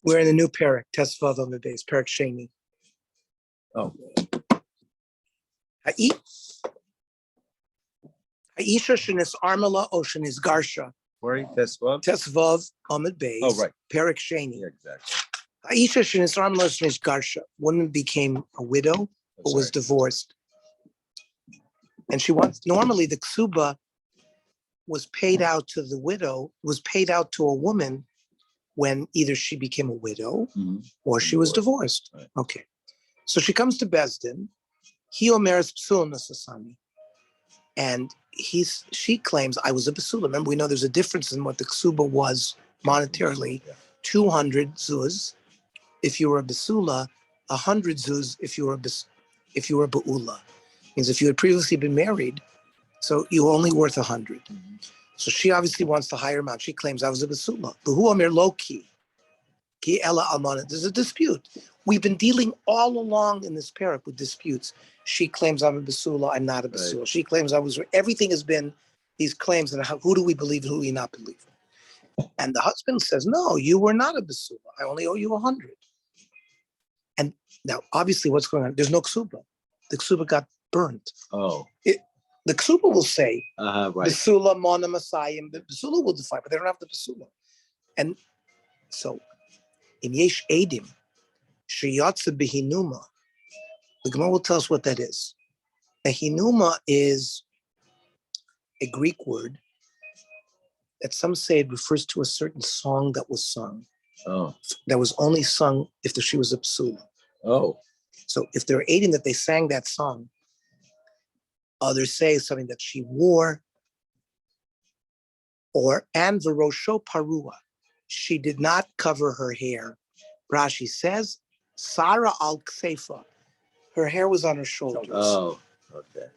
We're in the new parak, Tesvav on the base, parak Sheni. Oh. Ha'isha shenis armala o shenis garsha. Where are you? Tesvav? Tesvav on the base. Oh, right. Parak Sheni. Yeah, exactly. Ha'isha shenis armala o shenis garsha. Woman became a widow or was divorced. And she wants, normally the ksuba was paid out to the widow, was paid out to a woman when either she became a widow or she was divorced. Right. Okay. So she comes to Bezdin. He omeres psul nasasani. And she claims I was a basula. Remember, we know there's a difference in what the ksuba was monetarily. 200 zuz if you were a basula, 100 zuz if you were a ba'ula. Means if you had previously been married, so you were only worth 100. So she obviously wants the higher amount. She claims I was a basula. B'hu omer lo ki ella almana. There's a dispute. We've been dealing all along in this parak with disputes. She claims I'm a basula. I'm not a basula. Right. She claims I was. Everything has been these claims. And who do we believe? Who do we not believe? And the husband says, "No, you were not a basula. I only owe you 100." And now, obviously, what's going on? There's no ksuba. The ksuba got burnt. Oh. The ksuba will say, right. basula mona masayim. The basula will define, but they don't have the basula. And so, in yesh edim, sheyatsa behinuma, the Gemara will tell us what that is. A hinuma is a Greek word that some say it refers to a certain song that was sung. Oh. That was only sung if she was a psula. Oh. So if they're aiding that they sang that song, others say something that she wore, and Verosho Parua, she did not cover her hair. Rashi says, Sarah al Ksefa, her hair was on her shoulders. Oh, okay.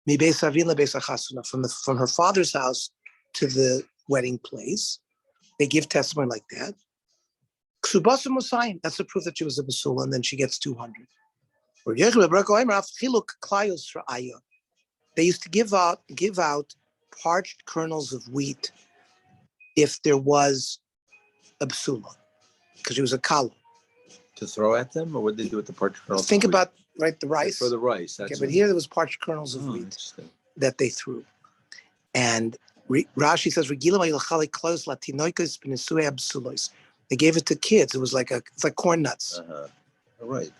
Mi beis avin le beis achasuna, from her father's house to the wedding place. They give testimony like that. Ksubasa Musayim, that's the proof that she was a basula, and then she gets 200. They used to give out parched kernels of wheat if there was a basula, because she was a kala. To throw at them, or what did they do with the parched kernels? Think about the rice. For the rice. Okay, but here there was parched kernels of wheat that they threw. And Rashi says, they gave it to kids. It was like corn nuts. All right.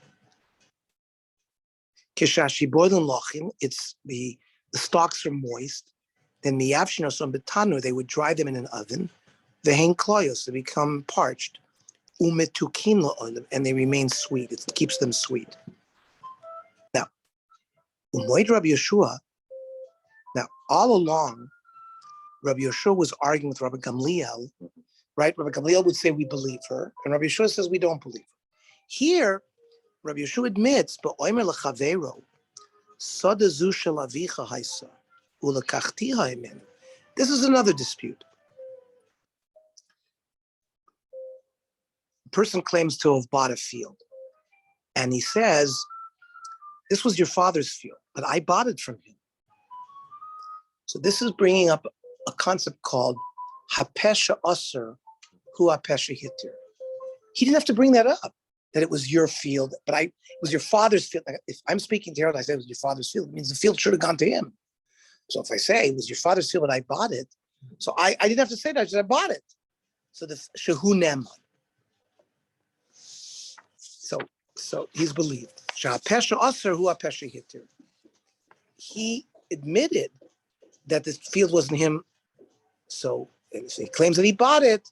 Kishashi boiling lochim, it's the stalks are moist. Then miyavshinosom betanu, they would dry them in an oven. Vehen kloyos, they become parched. Umetukin lo'olim, and they remain sweet. It keeps them sweet. Now, umoid Rabbi Yeshua. Now, all along, Rabbi Yeshua was arguing with Rabbi Gamliel, right? Rabbi Gamliel would say we believe her, and Rabbi Yeshua says we don't believe her. Here, Rabbi Yeshua admits, but oimer lechavero, sada zu shel avicha haisa, ulekachtiha imenu. This is another dispute. A person claims to have bought a field, and he says, this was your father's field, but I bought it from him. So this is bringing up a concept called hapesha aser hu hapesha hitir. He didn't have to bring that up, that it was your field, but it was your father's field. If I'm speaking to her and I say it was your father's field, it means the field should have gone to him. So if I say it was your father's field and I bought it, so I didn't have to say that, I said I bought it. So the shehu neman. So he's believed. Hapesha aser hu hapesha hitir. He admitted that this field wasn't him, so he claims that he bought it.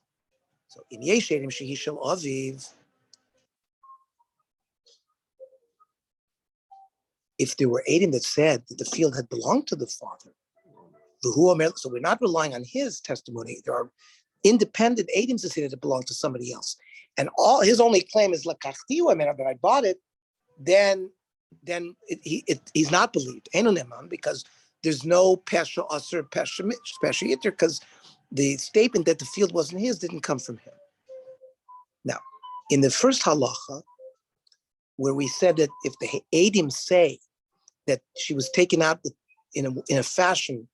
So in Yeshedim shehi shel aviv, if there were Adim that said that the field had belonged to the father, so we're not relying on his testimony. There are independent Adims that say that it belonged to somebody else, and all his only claim is lakachti that I bought it. Then he's not believed because there's no pesha aser pesha yitter, because the statement that the field wasn't his didn't come from him. Now, in the first halacha, where we said that if the Adim say that she was taken out in a fashion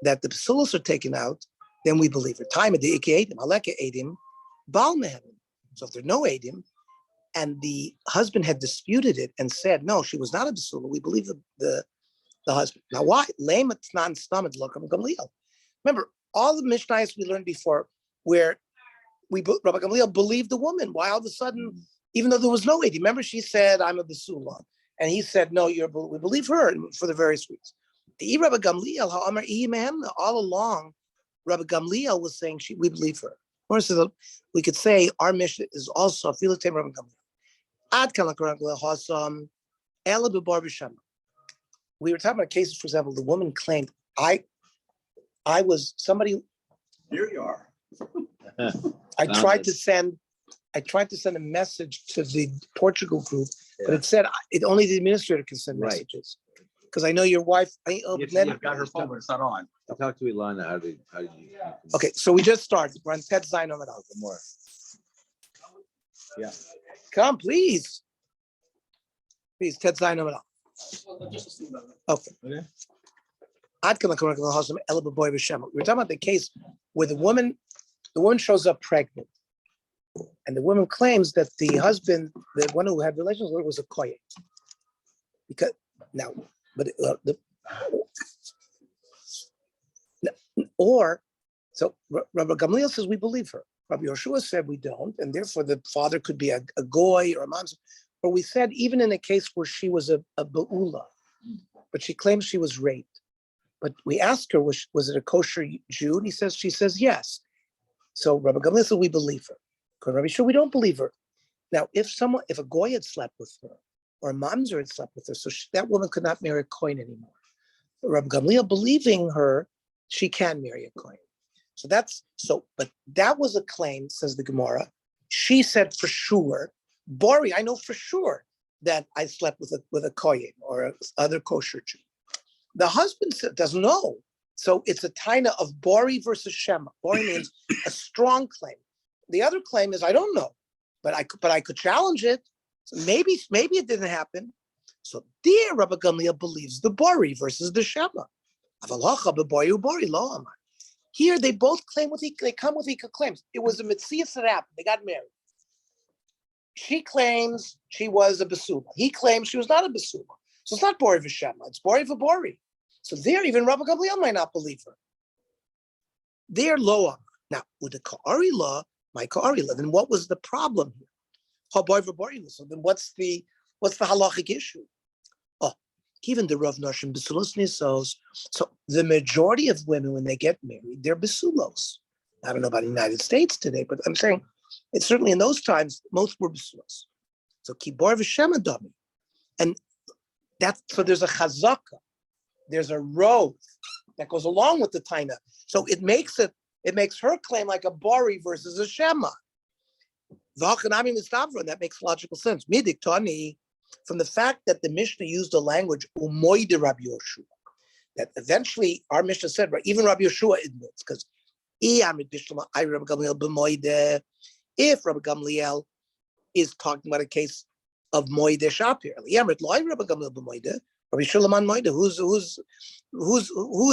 that the psulos are taken out, then we believe her. Time of the Adim, Aleka Adim, Baal mehem. So if there are no edim, and the husband had disputed it and said, no, she was not a basula, we believe the husband. Now why? Lema t'nan stamid lokam Gamliel. Remember, all the Mishnayos we learned before where Rabbi Gamliel believed the woman. Why all of a sudden, even though there was no edim, remember she said, I'm a basula. And he said, no, we believe her for the various reasons. The Rabbi Gamliel, all along, Rabbi Gamliel was saying we believe her. Or so we could say our mission is also Filatem Rabbi Gamliel. Ad we were talking about cases, for example, the woman claimed, I was somebody. Here you are. I tried to send a message to the Portugal group, but it said only the administrator can send messages. Because I know your wife. You've got her phone, but it's not on. I talked to Ilana. How did you? Okay, so we just started. We're on Tet Zayin Amud Aleph. More. Yeah. Come, please. Please, Tet Zayin Amud Aleph. Okay. We're talking about the case where the woman shows up pregnant, and the woman claims that the husband, the one who had relations with her, was a kohen. Because now, so Rabbi Gamliel says we believe her. Rabbi Yoshua said we don't, and therefore the father could be a goy or a mamzer. Or we said even in a case where she was a be'ula, but she claims she was raped. But we asked her, was it a kosher Jew? And she says yes. So Rabbi Gamliel said we believe her. Because Rabbi Yoshua, we don't believe her. Now, if a goy had slept with her, or a mamzer had slept with her, so that woman could not marry a kohen anymore. Rabbi Gamliel believing her, she can marry a kohen. But that was a claim, says the Gemara. She said for sure, Bori, I know for sure that I slept with a kohen or other kosher Jew. The husband doesn't know. So it's a taina of Bori versus Shema. Bori means a strong claim. The other claim is I don't know, but I could challenge it. So maybe it didn't happen. So there, Rabbi Gamliel believes the Bori versus the Shema. Here they both claim they come with equal claims. It was a mitzvah that happened. They got married. She claims she was a basula. He claims she was not a basula. So it's not Bori for Shema. It's Bori for Bori. So there, even Rabbi Gamliel might not believe her. They're lower. Now, with the Ka'ari law, my Ka'ari law, then what was the problem here? So then what's the halachic issue? Oh, even the Rav Nashim Basulos Nisos. So the majority of women, when they get married, they're Basulos. I don't know about the United States today, but I'm saying it's certainly in those times, most were Basulos. So Kibor V'Shem Adami. And so there's a chazaka, there's a road that goes along with the taina. So it makes her claim like a Bori versus a Shema. That makes logical sense. Midik Tani, from the fact that the Mishnah used the language umoide Rabbi Yoshua, that eventually our Mishnah said, right, even Rabbi Yoshua admits, because if Rabbi Gamliel is talking about a case of moide shapir, Rabbi Shulaman moide, who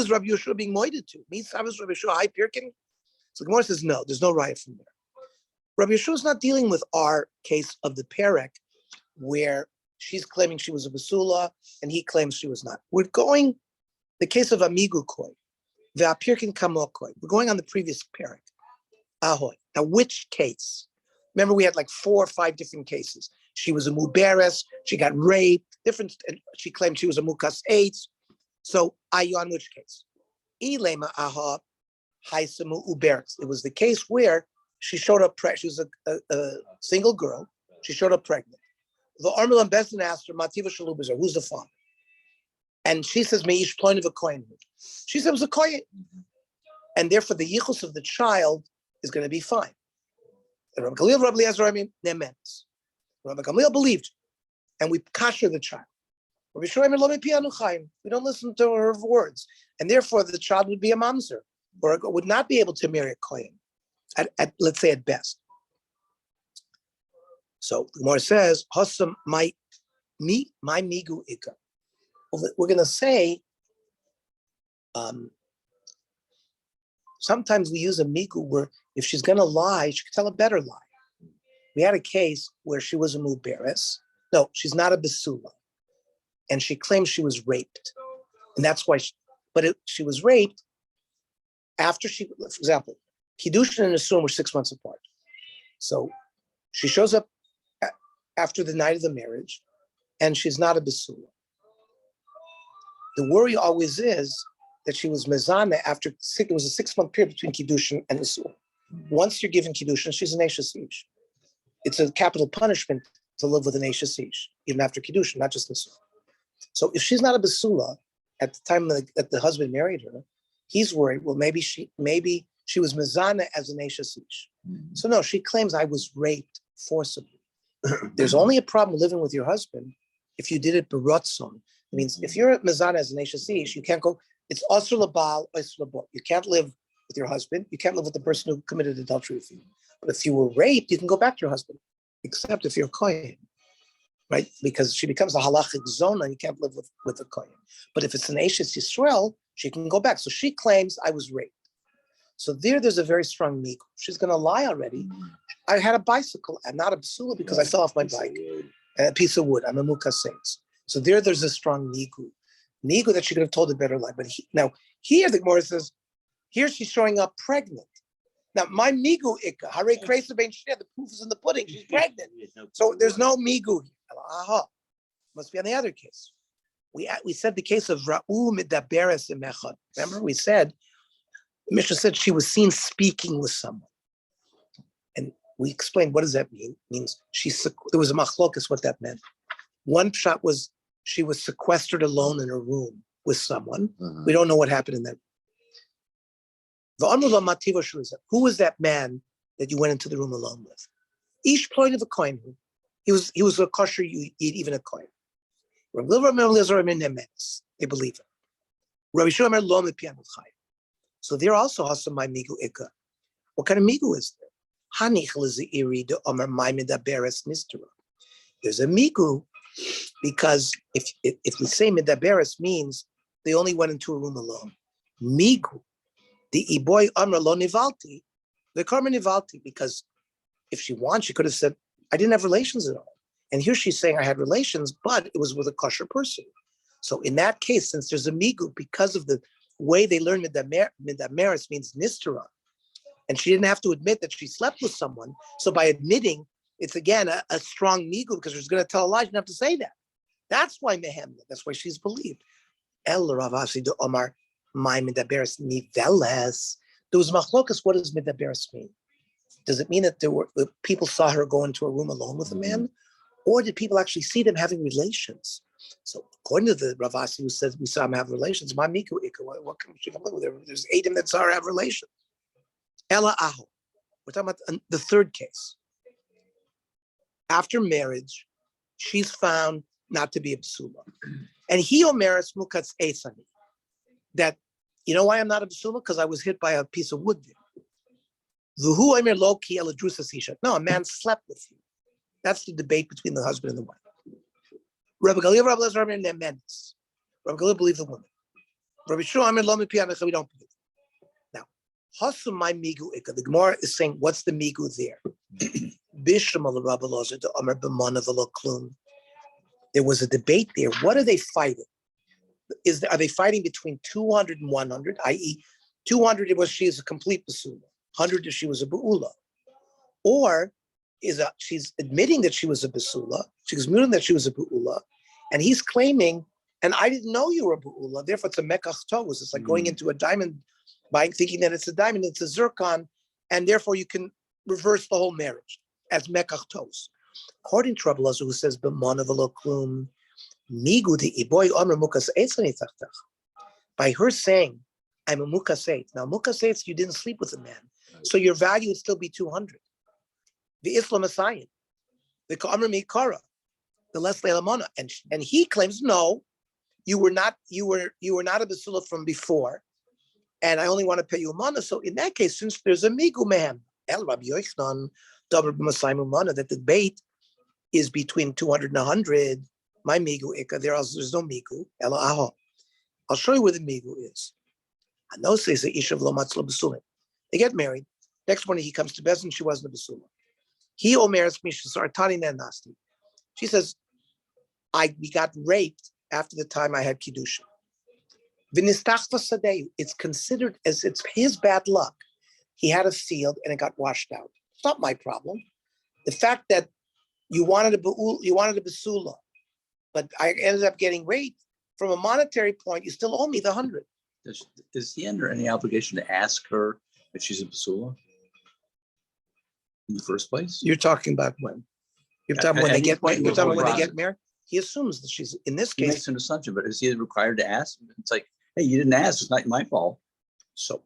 is Rabbi Yoshua being moided to? Me, Savas Rabbi Yoshua, hi Pirkin. So the Gemara says no, there's no riot from there. Rabbi Yeshua is not dealing with our case of the Perek, where she's claiming she was a basula and he claims she was not. We're going the case of Amigu Koi, V'apirkin Kamo Koi. We're going on the previous Perek. Ahoy. Now, which case? Remember, we had like 4 or 5 different cases. She was a muberes, she got raped, she claimed she was a mukas eitz. So, on which case? Ilema aha haisamu uberes. It was the case where she showed up pregnant. She was a single girl. She showed up pregnant. The Armelan Bezdin asked her, Mativa Shalubazer, who's the father? And she says, Meish point of a coin. She said it was a coin. And therefore the yichus of the child is going to be fine. And Rabbi Gamliel, Rabbi Eliezer, Nemens. Rabbi Gamliel believed, and we kasher the child. Rabbi Shlomo lo mepianu chayim. We don't listen to her words. And therefore the child would be a mamzer, or would not be able to marry a kohen. At let's say at best. So the Gemara says, "Hasam my migu ika." We're going to say, Sometimes we use a migu where if she's going to lie, she could tell a better lie. We had a case where she was a muberes. No, she's not a basula. And she claims she was raped. And that's why, she was raped after she, for example, Kiddushin and Nesum were 6 months apart. So she shows up after the night of the marriage, and she's not a basula. The worry always is that she was mezana after, it was a 6 month period between Kiddushin and Nesum. Once you're given Kiddushin, she's an Eishes Ish. It's a capital punishment to live with an Eishes Ish, even after Kiddushin, not just Nesum. So if she's not a basula at the time that the husband married her, he's worried, well, maybe she was mezana as an Eishes Ish. So no, she claims I was raped forcibly. There's only a problem living with your husband if you did it berotzon. It means if you're a mezana as an Eishes Ish, you can't go, it's asur labal, asur labot. You can't live with your husband. You can't live with the person who committed adultery with you. But if you were raped, you can go back to your husband, except if you're a kohen, right? Because she becomes a halachic zona and you can't live with a kohen. But if it's an Eishes Yisrael, she can go back. So she claims I was raped. So there's a very strong migu. She's going to lie already. I had a bicycle. I'm not a basula because I fell off my bike. A piece of wood. I'm a mukasets. So there's a strong migu. Migu that she could have told a better lie. But now here the Gemara says, here she's showing up pregnant. Now my migu ikka, hare kresa ben shnia, the proof is in the pudding. She's pregnant. So there's no migu here. Aha. Must be on the other case. We said the case of Ra'u midaberes imechad. Remember we said, the Mishnah said she was seen speaking with someone. And we explained, what does that mean? It means there was a machlokas what that meant. One shot was she was sequestered alone in a room with someone. We don't know what happened in that. Who was that man that you went into the room alone with? Each point of a coin. He was a kosher, you eat even a coin. They believe it. Rabbi Shomer lo mepianu chai. So there also has some my migu ikka. What kind of migu is there? There's a migu because if we say midaberes means they only went into a room alone. Migu, the iboy amra lo nivalti, the karma nivalti, because if she wants, she could have said, I didn't have relations at all. And here she's saying I had relations, but it was with a kosher person. So in that case, since there's a migu, because of the way they learn midameres means nistera, and she didn't have to admit that she slept with someone. So by admitting, it's again a strong migu because she's going to tell a lie. She didn't have to say that. That's why mehemna. That's why she's believed. El Ravasi do Omar my midaberes niveles. There was machlokas. What does midaberes mean? Does it mean that people saw her go into a room alone with a man, or did people actually see them having relations? So according to the Ravasi who says we saw him have relations, my miku ikka, what can she come up with? There's 8 that saw her have relations. Ella aho. We're talking about the third case. After marriage, she's found not to be a basula. And he omeres mukatz esani. That, you know why I'm not a basula? Because I was hit by a piece of wood there. V'hu omer lo ki ela drusa sisha. No, a man slept with you. That's the debate between the husband and the wife. Rabbi Galil, Rabbi Lezer, Rabbi Nemenis. Rabbi Galil believed the woman. Rabbi Shua, Amir Lo Mipianacha, we don't believe. Now, Hasum my migu ikka. The Gemara is saying, what's the migu there? Bishamal Rabbi Lezer to Amir B'mana V'lo Klum. There was a debate there. What are they fighting? Are they fighting between 200 and 100? I.e., 200 was she is a complete basula, 100 if she was a bu'ula, or she's admitting that she was a basula, she's admitting that she was a bu'ula, and he's claiming, and I didn't know you were a bu'ula, therefore it's a mekach tovus. It's like going into a diamond buying, thinking that it's a diamond, it's a zircon, and therefore you can reverse the whole marriage as mekach tovus. According to Rabbi Lazar, who says b'mana v'lo klum, migu de iboy omer mukas eitzani tachtach. By her saying, I'm a mukaseit. Now, mukaseit, you didn't sleep with a man, so your value would still be 200. The Islam Messiah, the Ka'amr Mikara, the Leslie Lamona, and he claims, no, you were not a basula from before, and I only want to pay you a mana. So in that case, since there's a migu mehem, El Rabbi Yochanan, Dabar b'Masai mana, that the debate is between 200 and 100. My migu ikka, there's no migu. Ela aho. I'll show you where the migu is. No says the isha lo matzla besulim. They get married. Next morning he comes to Bezdin. She wasn't a besula. He omeres misha sartani nasti. She says, we got raped after the time I had kiddushin. V'nistachva sadei. It's considered as it's his bad luck. He had a field and it got washed out. It's not my problem. The fact that you wanted a besula, but I ended up getting raped. From a monetary point, you still owe me the 100. Is he under any obligation to ask her if she's a basula in the first place? You're talking about when? You're talking when they get married. You're talking when they get married. He assumes that she's in this case. He makes an assumption, but is he required to ask? It's like, hey, you didn't ask. It's not my fault. So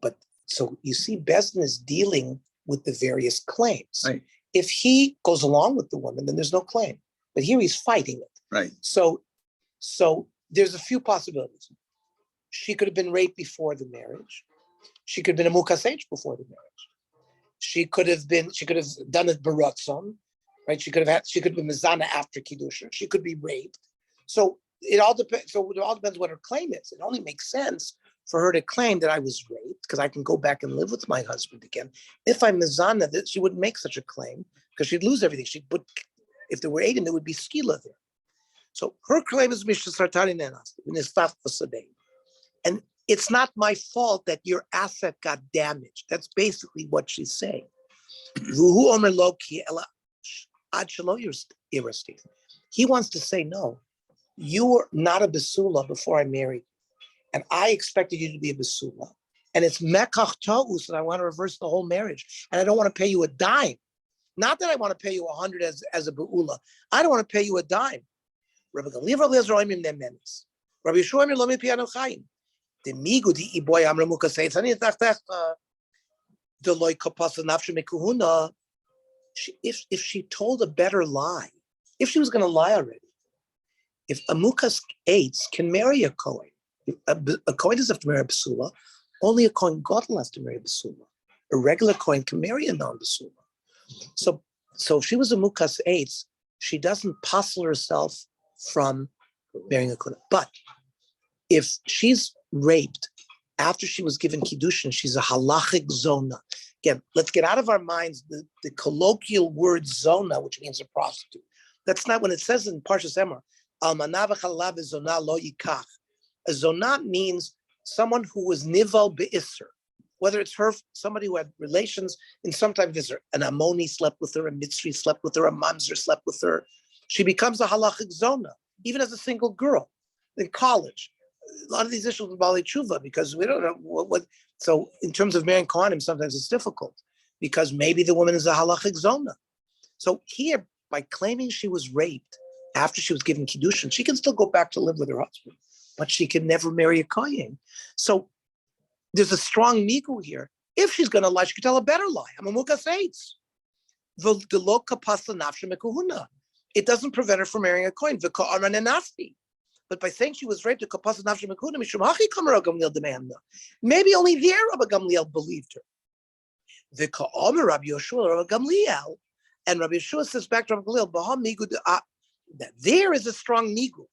you see, Bezdin is dealing with the various claims. Right. If he goes along with the woman, then there's no claim. But here he's fighting it. Right. So there's a few possibilities. She could have been raped before the marriage. She could have been a mukasech before the marriage. She could have done it baratzon, right? She could have been mizana after kiddushin. She could be raped. So it all depends. So it all depends what her claim is. It only makes sense for her to claim that I was raped because I can go back and live with my husband again. If I'm mizana, that she wouldn't make such a claim because she'd lose everything. If there were 8 there would be skila there. So her claim is Mishnah Sartani Nenas, and it's not my fault that your asset got damaged. That's basically what she's saying. He wants to say, no, you were not a besula before I married, and I expected you to be a besula. And it's mekach ta'us, and I want to reverse the whole marriage, and I don't want to pay you a dime. Not that I want to pay you 100 as a beula. I don't want to pay you a dime. Rabbi Yeshua Lomi Piano Chaim. The migu di iboy amra mukasei. It's only tachtech the loy kapasa nafshe mekuhuna. If she told a better lie, if she was going to lie already, if a mukas eitz can marry a kohen, a kohen doesn't have to marry a basula. Only a kohen gadol has to marry a basula. A regular kohen can marry a non-basula. So if she was a mukas eitz, she doesn't passel herself from marrying a kohen. But if she's raped after she was given kiddushin, she's a halachic zona. Again, let's get out of our minds the colloquial word zona, which means a prostitute. That's not when it says in Parshas Emor, almana v'chalav zona lo yikach. A zona means someone who was nival be'isser. Whether it's somebody who had relations in some type of isser. An Ammoni slept with her, a Mitzri slept with her, a Mamzer slept with her. She becomes a halachic zona, even as a single girl in college. A lot of these issues with Bali Tshuva because we don't know what. So in terms of marrying Kohanim, sometimes it's difficult because maybe the woman is a halachic zona. So here, by claiming she was raped after she was given kiddushin, she can still go back to live with her husband, but she can never marry a kohen. So there's a strong migu here. If she's going to lie, she could tell a better lie. I'm a mukas eitz. It doesn't prevent her from marrying a kohen. But by saying she was raped, maybe only there Rabbi Gamliel believed her. And Rabbi Yeshua says back to Rabbi Gamliel, that there is a strong migu.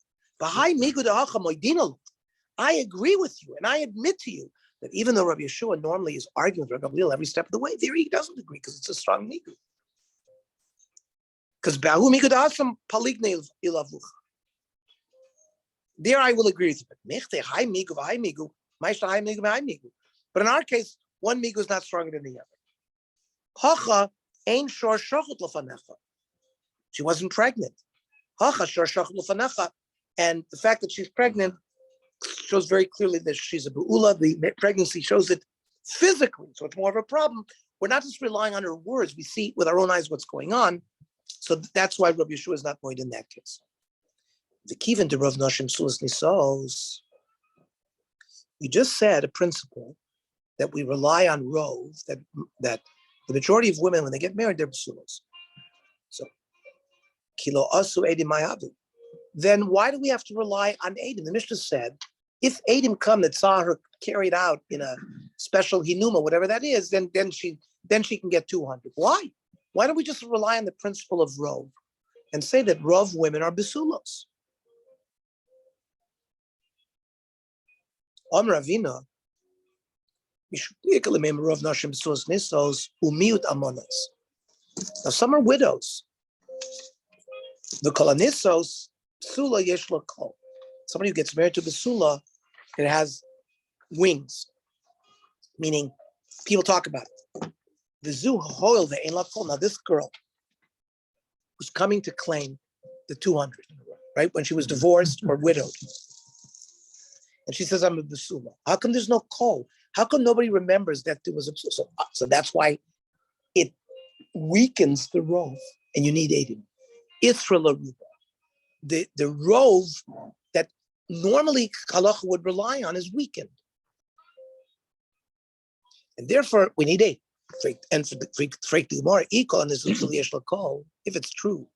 I agree with you, and I admit to you that even though Rabbi Yeshua normally is arguing with Rabbi Gamliel every step of the way, there he doesn't agree because it's a strong migu. Because Bahu migu da'asam paligne ilavucha. There I will agree with you. But in our case, one migu is not stronger than the other. She wasn't pregnant. And the fact that she's pregnant shows very clearly that she's a be'ula. The pregnancy shows it physically, so it's more of a problem. We're not just relying on her words. We see with our own eyes what's going on. So that's why Rabbi Yeshua is not going in that case. The kivin to Rav Noshim Sulas Nisos. We just said a principle that we rely on Rov, that the majority of women, when they get married, they're basulas. So, kilo asu edim mayavi. Then why do we have to rely on edim? The Mishnah said, if edim come that saw her carried out in a special hinuma, whatever that is, then she can get 200. Why? Why don't we just rely on the principle of Rov and say that Rov women are basulos? Ravina, Now some are widows. The kolanisos psula yesh lo kol. Somebody who gets married to basula, it has wings, meaning people talk about it. The zu hoil the ein la kol. Now this girl who's coming to claim the 200, right? When she was divorced or widowed, and she says, "I'm a basula." How come there's no kol? How come nobody remembers that there was a basula? So that's why it weakens the rov, and you need edim. Israel aruba. The rov that normally halacha would rely on is weakened, and therefore we need eight. And for the Gemara, if it's true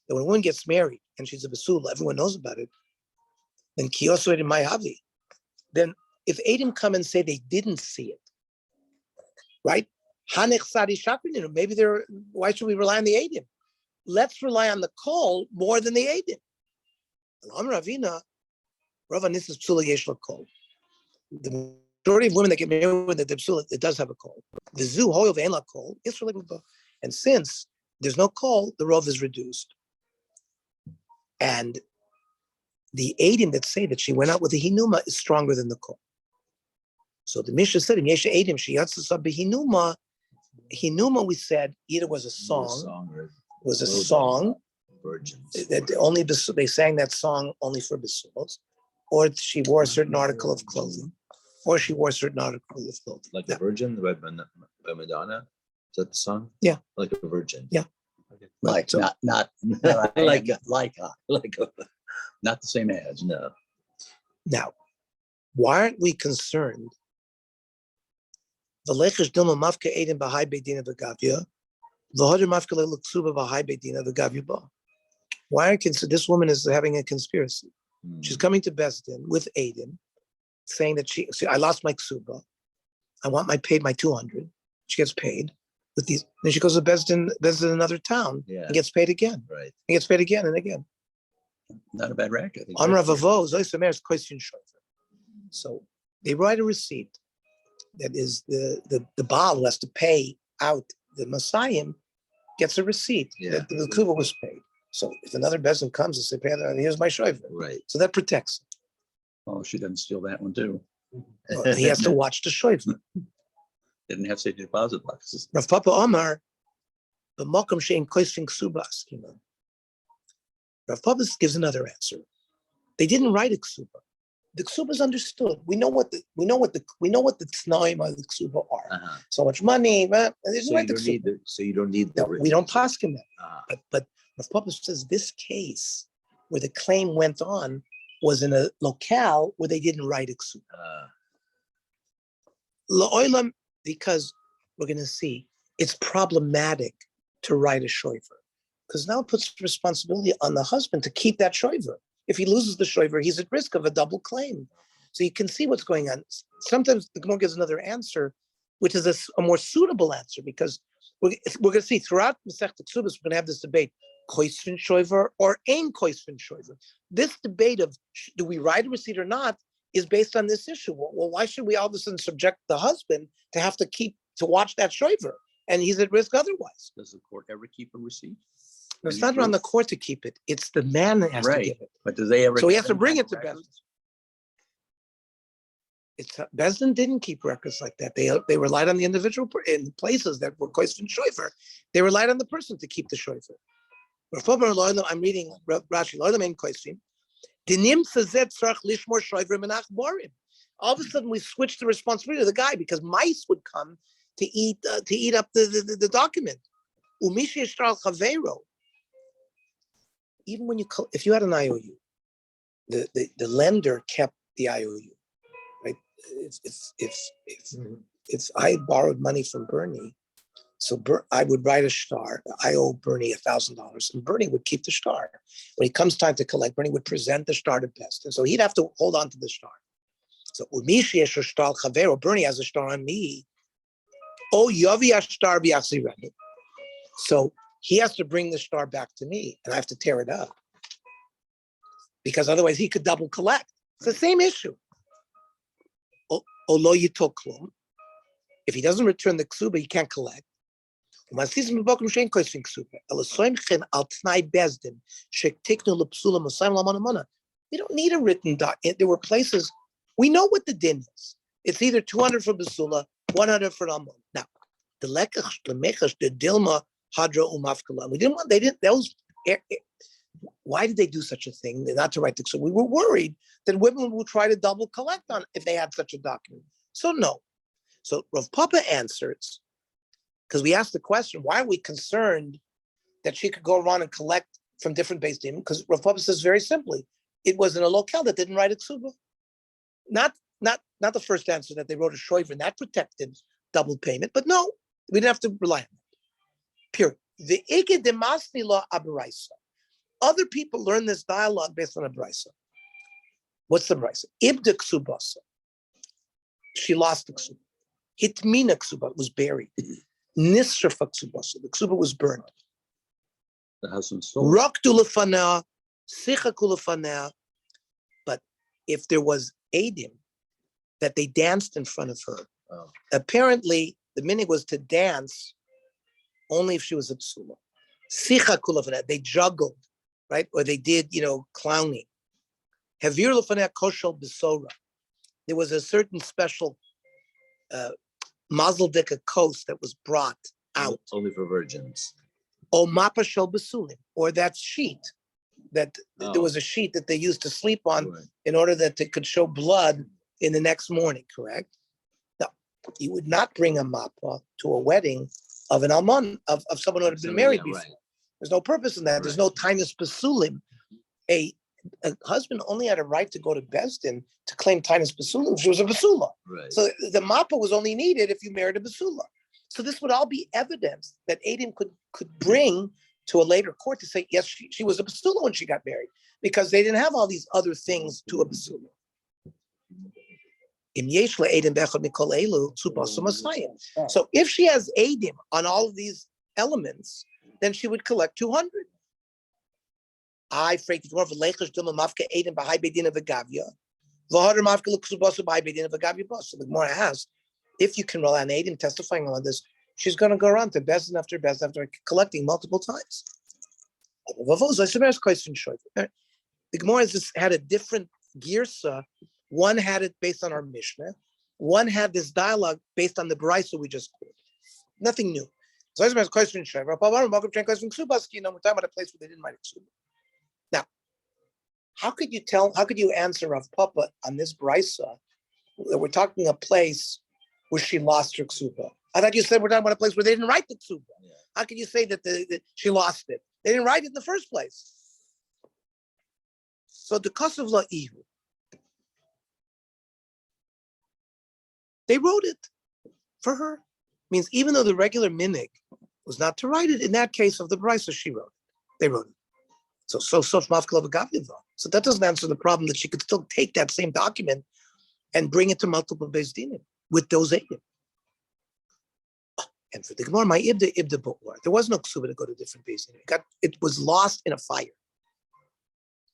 that when a woman gets married and she's a basula, everyone knows about it, then kiyosu edim ma'havi. Then if edim come and say they didn't see it, right? Maybe they're. Why should we rely on the edim? Let's rely on the call more than the edim. The majority of women that get married with the psula, it does have a call. The zu hoil ve'en la kol, and since there's no call, the rov is reduced. And the edim that say that she went out with a hinuma is stronger than the call. So the Mishnah said, "Yesha edim sheyatzasa behinuma." Hinuma, we said, either was a song that only they sang that song only for basulos, or she wore a certain article of clothing, or she wore a certain article of clothing. Like a virgin by Madonna? Is that the song? Yeah. Like a virgin. Yeah. Okay. Like So- not Like not the same as. No. Now, why aren't we concerned? Why are this woman is having a conspiracy? She's coming to Besdin with Aiden, saying that I lost my ksuba. I want my 200. She gets paid with these. Then she goes to Besdin in another town Yeah. and gets paid again. Right. And gets paid again and again. Not a bad rack, I think. So they write a receipt that is the Baal who has to pay out the Messiah gets a receipt that the Kuba was paid. So if another Bezin comes and says, "Here's my shofar," Right. so that protects him. Oh, she doesn't steal that one too. Well, he has to watch the shofar. Didn't have safety deposit boxes. Rav Papa Omar, the Malcolm Shein Koisvin Ksubas. Rav Papa gives another answer. They didn't write a ksuba. The ksuba is understood. We know what the t'naim of the ksuba are. Uh-huh. So much money. But they didn't So write you the don't need ksuba. so you don't need the No, we don't paskin that. Uh-huh. But Rav Papa says this case where the claim went on was in a locale where they didn't write a ksuba. La'olam, because we're going to see it's problematic to write a shofar, because now it puts responsibility on the husband to keep that shofar. If he loses the shofar, he's at risk of a double claim. So you can see what's going on. Sometimes the Gemara gives another answer, which is a more suitable answer, because we're going to see throughout Masechet Kesubos, we're going to have this debate: koisvin shofar or ein koisvin shofar. This debate of do we write a receipt or not is based on this issue. Well, why should we all of a sudden subject the husband to have to watch that shofar, and he's at risk otherwise? Does the court ever keep a receipt? It's not on the court to keep it; it's the man that has to give it. But do they ever? So he has to bring it to Bezdin. Bezdin didn't keep records like that. They relied on the individual in places that were koisvin shofar. They relied on the person to keep the shofar. I'm reading Rashi. All of a sudden, we switched the responsibility to the guy because mice would come to eat up the document. Even if you had an IOU, the lender kept the IOU, right? If I borrowed money from Bernie, so I would write a star. I owe Bernie $1,000, and Bernie would keep the star. When it comes time to collect, Bernie would present the star to Best, and so he'd have to hold on to the star. So Bernie has a star on me. Oh, Yavi star bi'achzirani. So he has to bring the star back to me, and I have to tear it up because otherwise he could double collect. It's the same issue. Olo yitoklum. If he doesn't return the ksuba, he can't collect. We don't need a written document. There were places, we know what the din is. It's either 200 for basula, 100 for almon. Now, the lekach, the mechash, the dilma, hadra umafkala. We didn't want, they didn't, those, why did they do such a thing? Not to write the ksuba. We were worried that women would try to double collect on if they had such a document. So no. So Rav Papa answers, because we asked the question, why are we concerned that she could go around and collect from different Beis Din? Because Rav Papa says very simply, it was in a locale that didn't write a ksuba. Not the first answer that they wrote a shoiver and that protected double payment, but no, we didn't have to rely on that. Period. The Ike Demasni law Abaraisa. Other people learn this dialogue based on a brisa. What's the brisa? Ibda ksubasa. She lost the ksuba. Hitmina ksuba was buried. Nisrafa ksubasa. The ksuba was burned. The husband stole. Raktu lefanea, sichaku lefanea. But if there was edim that they danced in front of her, apparently the minig was to dance only if she was a psula. Sichaku lefanea. They juggled, right? Or they did, clowning. Havir lefanea koshel besora. There was a certain special mazel dika coast that was brought out. Only for virgins. O mapa shel besulim, or that sheet that there was a sheet that they used to sleep on in order that they could show blood in the next morning, correct? No, you would not bring a mapa to a wedding of an almon, of someone who had been married before. Right. There's no purpose in that. Right. There's no tinus besulim. A husband only had a right to go to Beis Din to claim tinus besulim if she was a basula. Right. So the mapa was only needed if you married a basula. So this would all be evidence that Adim could bring to a later court to say, yes, she was a basula when she got married, because they didn't have all these other things to a basula. So if she has Adim on all of these elements, then she would collect 200. I freaked more of a lechash duma mafka Adim b'hai bedin of agavia. V'hadar mafka l'ksubasu b'hai bedin of agavia bus. So the Gemara asks, if you can rely on Adim testifying on this, she's going to go around to Beis Din after collecting multiple times. The Gemara had a different girsa. One had it based on our Mishnah. One had this dialogue based on the Brisa we just quoted. Nothing new. So I question. We're talking about a place where they didn't write it. Now, how could you answer Rav Papa on this Brisa that we're talking a place where she lost her ksuba? I thought you said we're talking about a place where they didn't write the ksuba. Yeah. How can you say that she lost it? They didn't write it in the first place. So the Kosov La Ihu, they wrote it for her. Means even though the regular minig was not to write it, in that case of the Brisa, she wrote it. They wrote it. So that doesn't answer the problem that she could still take that same document and bring it to multiple Beis Dinim with those Eidim. And for the Gemara, my ibda b'or. There was no ksuba to go to different Beis Dinim. It was lost in a fire.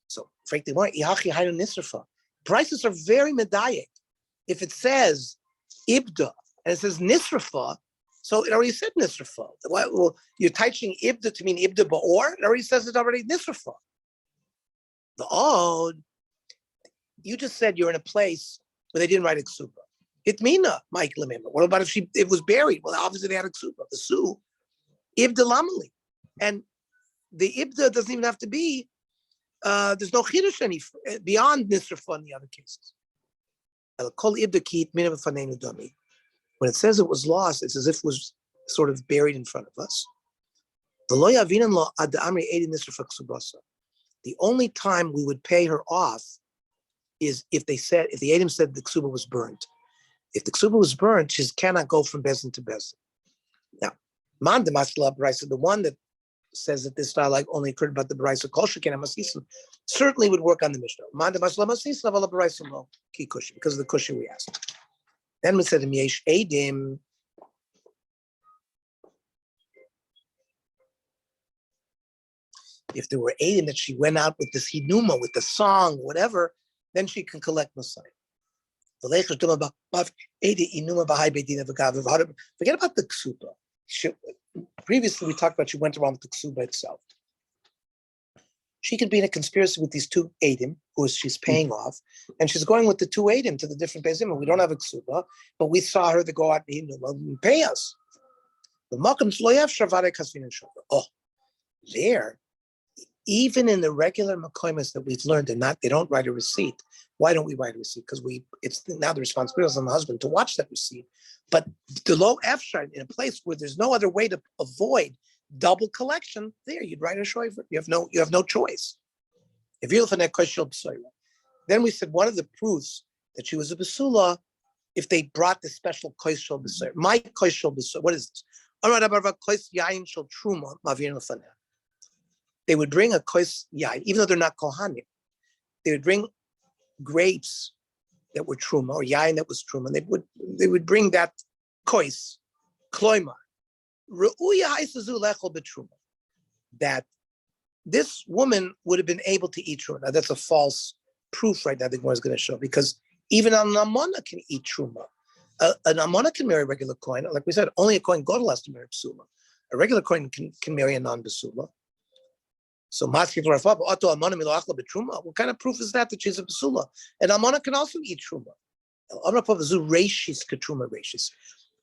So, frankly, ihachi haynu nisrafa. Prices are very medayik. If it says ibda and it says nisrafa, so it already said nisrafa. Well, you're teaching ibda to mean ibda ba'or. It already says it already nisrafa. The odd, you just said you're in a place where they didn't write a ksuba. Itmina, Mike Lemember. What about if it was buried? Well, obviously they had a ksuba. The su, ibda lamali, and the ibda doesn't even have to be. There's no chiddush any beyond nisrafa in the other cases. When it says it was lost, it's as if it was sort of buried in front of us. The only time we would pay her off is if the Adam said the ksuba was burnt. If the ksuba was burnt, she cannot go from Beis Din to Beis Din. Now, man de masla brisa, the one that says that this dialogue only occurred about the brisa kol sheken masisla, certainly would work on the Mishnah. Man de masla masisla vala brisa lo ki kushi, because of the kushi we asked. Then we said yesh edim. If there were edim that she went out with this hinuma, with the song, whatever, then she can collect Messiah. Forget about the ksuba. Previously, we talked about she went around with the ksuba itself. She could be in a conspiracy with these two Adim, who she's paying off, and she's going with the two Adim to the different Bezim. We don't have a ksuba, but we saw her to go out and pay us. Oh, there, even in the regular makoimas that we've learned, they don't write a receipt. Why don't we write a receipt? Because it's now the responsibility on the husband to watch that receipt. But the low efshar, in a place where there's no other way to avoid double collection, there you'd write a shoifer. You have no choice. If you're then we said one of the proofs that she was a basula, if they brought the special koishel b'soyer. My koishel b'soyer, what is this? They would bring a kois yain, even though they're not kohanim. They would bring grapes that were truma or yain that was truma. They would bring that kois kloimar. That this woman would have been able to eat truma. Now that's a false proof right now the Gemara is going to show, because even an amona can eat truma. An amona can marry a regular coin. Like we said, only a coin godel has to marry basula. A regular coin can marry a non-basula. So what kind of proof is that she's a basula? And amona can also eat truma.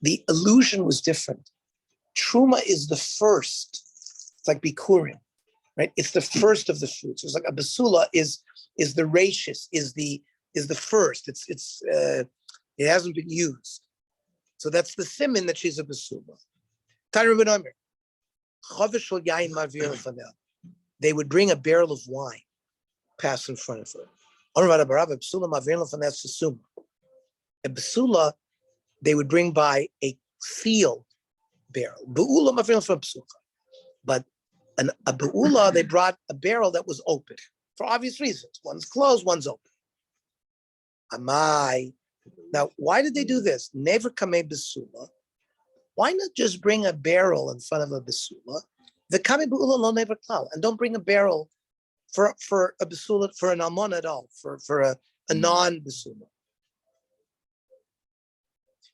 The illusion was different. Truma is the first. It's like bikurim, right? It's the first of the fruits. It's like a basula is the rashis, is the first. It hasn't been used. So that's the simin that she's a basula. They would bring a barrel of wine, pass in front of her. A basula, they would bring by a sealed barrel. But a be'ula, they brought a barrel that was open for obvious reasons. One's closed, one's open. Amai. Now, why did they do this? Never kame besula. Why not just bring a barrel in front of a besula? The kame be'ula lo never klal, and don't bring a barrel for a besula, for an almon at all, for a non-besula.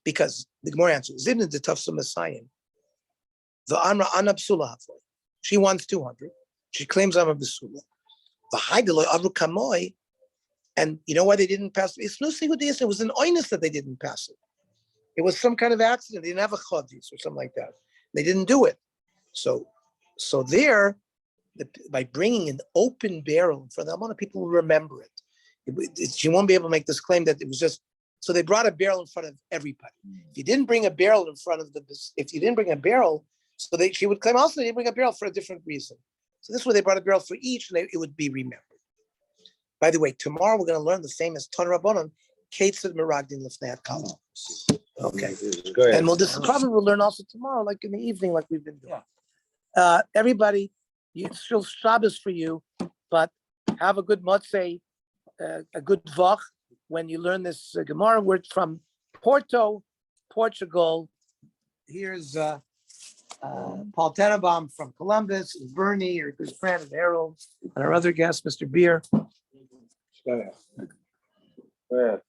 Because the Gemara answers, Zibna de tafsa Messiah. The Amra Ana Besula Hafoi. She wants 200. She claims I'm a Besula. The Haideloi Abru Kamoi. And you know why they didn't pass it? It's no single day. It was an oinus that they didn't pass it. It was some kind of accident. They didn't have a chodis or something like that. They didn't do it. So there, by bringing an open barrel in front of them, a lot of people will remember it. She won't be able to make this claim that it was just. So they brought a barrel in front of everybody. If you didn't bring a barrel in front of so she would claim also they didn't bring a barrel for a different reason. So this way they brought a barrel for each, and it would be remembered. By the way, tomorrow we're going to learn the famous Ton Rabbanon, Ketzad Meragdin Lefnei Kala. Okay. And we'll learn also tomorrow, like in the evening, like we've been doing. Everybody, it's still Shabbos for you, but have a good motzei, a good vach when you learn this Gemara word from Porto, Portugal. Here's Paul Tenenbaum from Columbus, and Bernie, our good friend, and Harold, and our other guest, Mr. Beer. Go ahead.